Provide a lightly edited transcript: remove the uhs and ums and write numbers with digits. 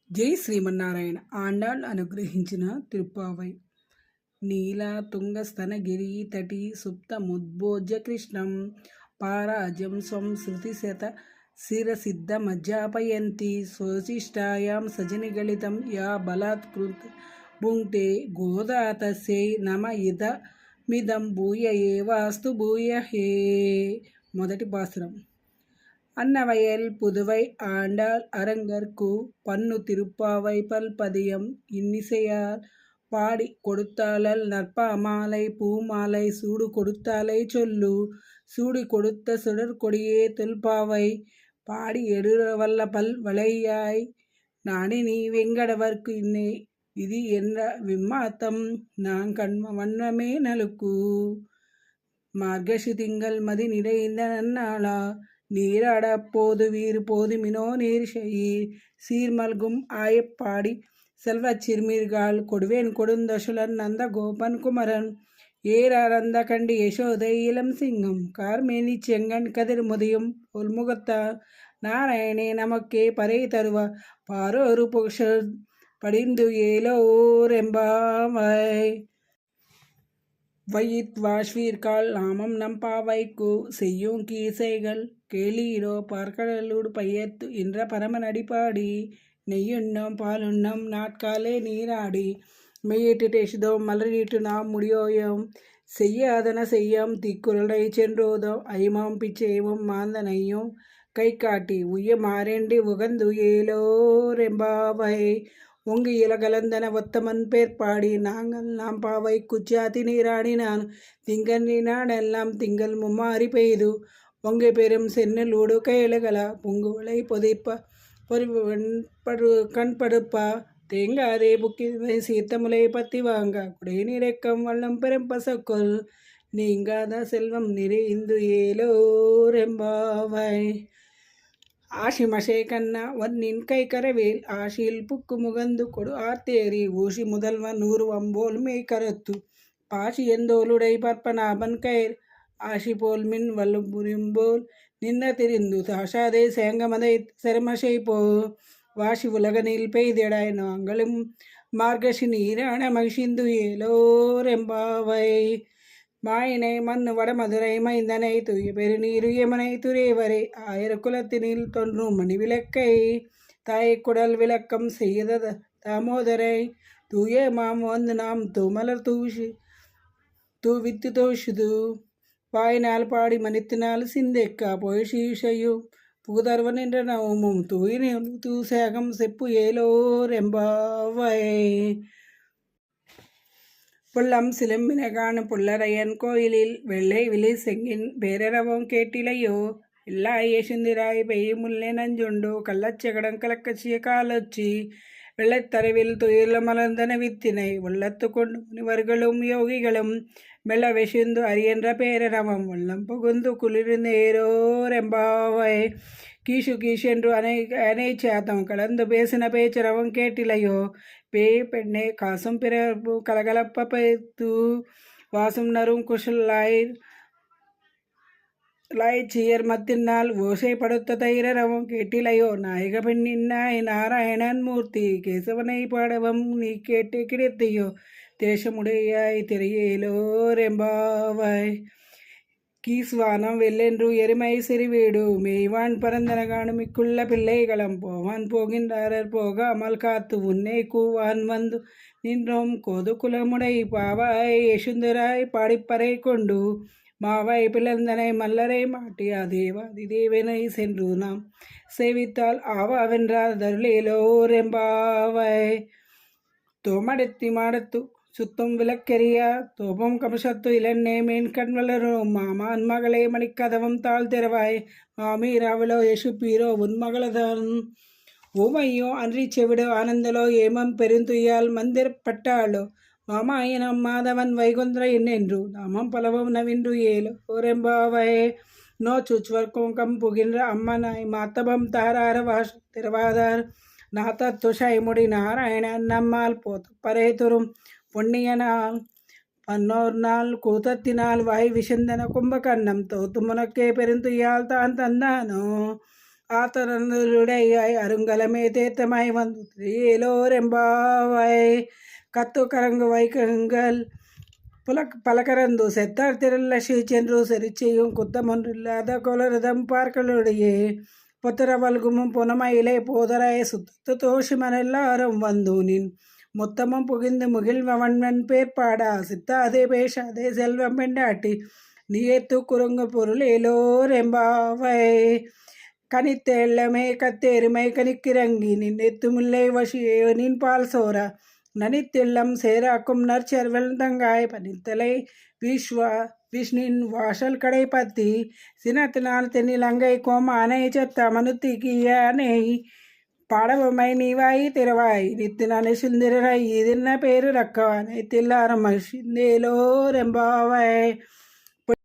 జై శ్రీమన్నారాయణ. ఆండాళ్ అనుగ్రహించిన తిరుప్పావై. నీలా తుంగస్తనగిరి తటి సుప్తముద్బోజ్య కృష్ణం పారాజ్యం స్వం శృతిశత శిరసిద్ధమజ్జాపయంతి స్వశిష్టాయాం సజనిగళితం యా బలాత్కృత భుంక్తే గోదా తస్యై నమ ఇదమిదం భూయ ఏవాస్తు భూయ హే. మొదటి పాసురం. அன்னவயல் புதுவை ஆண்டாள் அரங்கற்கு பன்னு திருப்பாவை பல்பதியம் இன்னிசையால் பாடி கொடுத்தாளல் நற்பாமாலை பூமாலை சூடு கொடுத்தாலை சொல்லு சூடி கொடுத்த சுடற்கொடியே தொல்பாவை பாடி எடுவல்ல பல் வளையாய் நானே நீ வெங்கடவர்க்கு இன்னே இது என்ற விம்மாத்தம் நான் கண்ம வண்ணமே நலுக்கு மார்கஷி திங்கள் மதி நிறைந்த நன்னாளா நீராடப்போது வீறு போதுமினோ நீர் சீர்மல்கும் ஆயப்பாடி செல்வச் சிறுமீர்கால் கொடுவேன் கொடுந்தசுலன் நந்த கோபன் குமரன் ஏறாரந்த கண்டி யசோதை இளம் சிங்கம் கார்மேனி செங்கன் கதிர் முதியும் உள்முகத்தார் நாராயணே நமக்கே பறை தருவ பாரோரு புகழ் படிந்து ஏலோரெம்பாவாய். வாஷ்வீர்கால் நாமம் நம் பாவைக்கு செய்யும் கீசைகள் கேளீரோ பார்க்கடலூடு பையத்து என்ற பரம நடிப்பாடி நெய்யுண்ணம் பாலுண்ணம் நாட்காலே நீராடி மெய்யிட்டு டேசுதோம் மலரிட்டு நாம் முடியோயம் செய்யாதன செய்யம் தீக்குறளை சென்றோதோம் ஐமாம் பிச்சையும் மாந்தனையும் கை காட்டி உய்ய மாறேண்டி உகந்து ஏலோரெம்பாவை உங்கு இலகலந்தன ஒத்தமன் பேர்பாடி நாங்கள் நாம் பாவை குச்சாத்தி நீராடினான் திங்கள் நாடெல்லாம் திங்கள் மும்மாறி பெய்து பொங்கை பெரும் சென்னலூடு கையலுகளா பொங்குவளை பொதிப்ப பொறிப்படு கண்படுப்பா தேங்காதே புக்கி சீர்த்தமுலை பத்தி வாங்க குடை நிறைக்கம் வல்லம் பெரும் பசக்கொல் நீங்காத செல்வம் நிறைந்து ஏலோரெம்பாவை. ஆஷிமஷே கண்ணா வன்னின் கை கரவேல் ஆஷியில் புக்கு முகந்து கொடு ஆர்த்தேரி ஊஷி முதல்வன் உருவம்போல் மே கருத்து பாஷி எந்தோளுடை பற்பனாபன் கயிர் ஆஷி போல் மின் வல்லுபுரிம்போல் நின்ன திரிந்து தாஷாதே சேங்கமதை செருமஷை போ வாஷி உலகனில் பெய்திடாய் நாங்களும் மார்கஷி நீரான மகிழ்ந்து ஏலோரெம்பாவை. மாயினை மண்ணு வடமதுரை மைந்தனை தூய பெருநீரு யமனை துறைவரை ஆயிர குலத்தினில் தோன்றும் மணி விளக்கை தாயை குடல் விளக்கம் செய்த தாமோதரை தூய மாம் வந்து நாம் தூமலர் தூவித்து தோஷுது பாயினால் பாடி மனித்தினால் சிந்தைக்கா போய் சீஷையும் புகுதர்வன் என்ற நவமும் தூயினில் தூசேகம் செப்பு ஏலோரெம்பாவை. புல்லம் சிலம்பினகான புல்லரையன் கோயிலில் வெள்ளை விழி செங்கின் பேரரவம் கேட்டிலையோ எல்லாயே சுந்திராய் பெய்யுமுல்லே நஞ்சுண்டோ கள்ளச்சகடம் கலக்கச்சிய காலச்சி வெள்ளத்தரவில் துயில மலர்ந்தன வித்தினை உள்ளத்து கொண்டு முனிவர்களும் யோகிகளும் மெல்ல வெசுந்து அரியன்ற பேரரவம் உள்ளம் புகுந்து குளிர்ந்தேரோரெம்பாவை. கீஷு கீஷென்று அனை சாத்தம் கலந்து பேசின பேச்சரவம் கேட்டிலையோ பேய் பெண்ணே காசும் பிறப்பு கலகலப்ப பைத்து வாசும் நரும் குஷலாய்ச்சியர் மத்தினால் ஓசை படுத்த தைரரவம் கேட்டிலையோ நாயக பெண்ணின் நாய் நாராயணன் மூர்த்தி கேசவனை பாடவம் நீ கேட்டு கிடைத்தையோ தேசமுடையாய் திரையேலோரெம்பாவாய். கீஸ்வானம் வெள்ளென்று எருமை சிறுவீடு மெய்வான் பரந்தனகானு மிக்குள்ள பிள்ளைகளம் போவான் போகின்றாரர் போகாமல் காத்து உன்னை கூவான் வந்து நின்றோம் கோது குலமுடை பாவாய் யசுந்தராய் பாடிப்பறை கொண்டு மாவாய் பிளந்தனை மல்லரை மாட்டியா தேவாதி தேவனை சென்று நாம் சேவித்தால் ஆவாவென்றார் தருளேலோரெம்பாவாய். தோமடத்தி மாடத்து சுத்தம் விளக்கெரியா தோபம் கபசத்து இளநே மேன் கண் வளரும் மாமான் மகளே மணிக்கதவம் தாழ் திறவாய் மாமீராவளோ யசுப்பீரோ உன்மகளதான் ஓமையோ அன்றி செவிடோ ஆனந்தலோ ஏமம் பெருந்துயால் மந்திரப்பட்டாளோ மாமாயனம் மாதவன் வைகுந்திர என்னென்று நாமம் பலவும் நவின்று ஏலோ ஓரெம்பாவை. நோ சுச்வர்க்கம் புகின்ற அம்மனாய் மாத்தபம் தாரார வாஷ திரவாதார் நாத்த துஷாய்முடி நாராயணன் நம்மால் போத்து பறை துரும் பொன்னியனால் பன்னோர் நாள் கூத்தத்தினால் வாய் விஷந்தன கும்பகர்ணம் தோத்து முனக்கே பெருந்துயால் தான் தந்தானோ ஆத்தரனுடையாய் அருங்கலமே தேத்தமாய் வந்து ஏலோரெம்பாவாய் கத்து கரங்கு வைக்கங்கள் பலகரந்து செத்தார் திரளசி சென்று செரிச்செய்யும் குத்தமொன்றில்லாத கொலரதம் பார்க்கலுடையே பொத்தர வல்குமும் புனமயிலே போதராய சுத்த தோஷிமனெல்லாரும் வந்து நின் மொத்தமும் புகிந்து முகிழ்வன் பேர்பாடா சித்தாதே பேசாதே செல்வம் பெண்டாட்டி நீயேத்து குறுங்கு பொருள் ஏலோரெம்பாவை கனித்தெல்லமே கத்தேருமை கனிக்கிறங்கி நின் எத்துமில்லை வசியே நின் பால் சோரா நனித்தெல்லம் சேராக்கும் நற்செர்வல் தங்காய் பனித்தலை விஷ்ணின் வாசல் கடை பத்தி சினத்தினால் தென்னிலங்கை கோமானை செத்த மனுத்திக்கியானை பாடவமை நீவாய் திறவாய் நித்தினானை சுந்தரராய் இதென்ன பேரு ரக்கவானை தில்லாரம் சிந்தேலோ ரெம்பாவாய்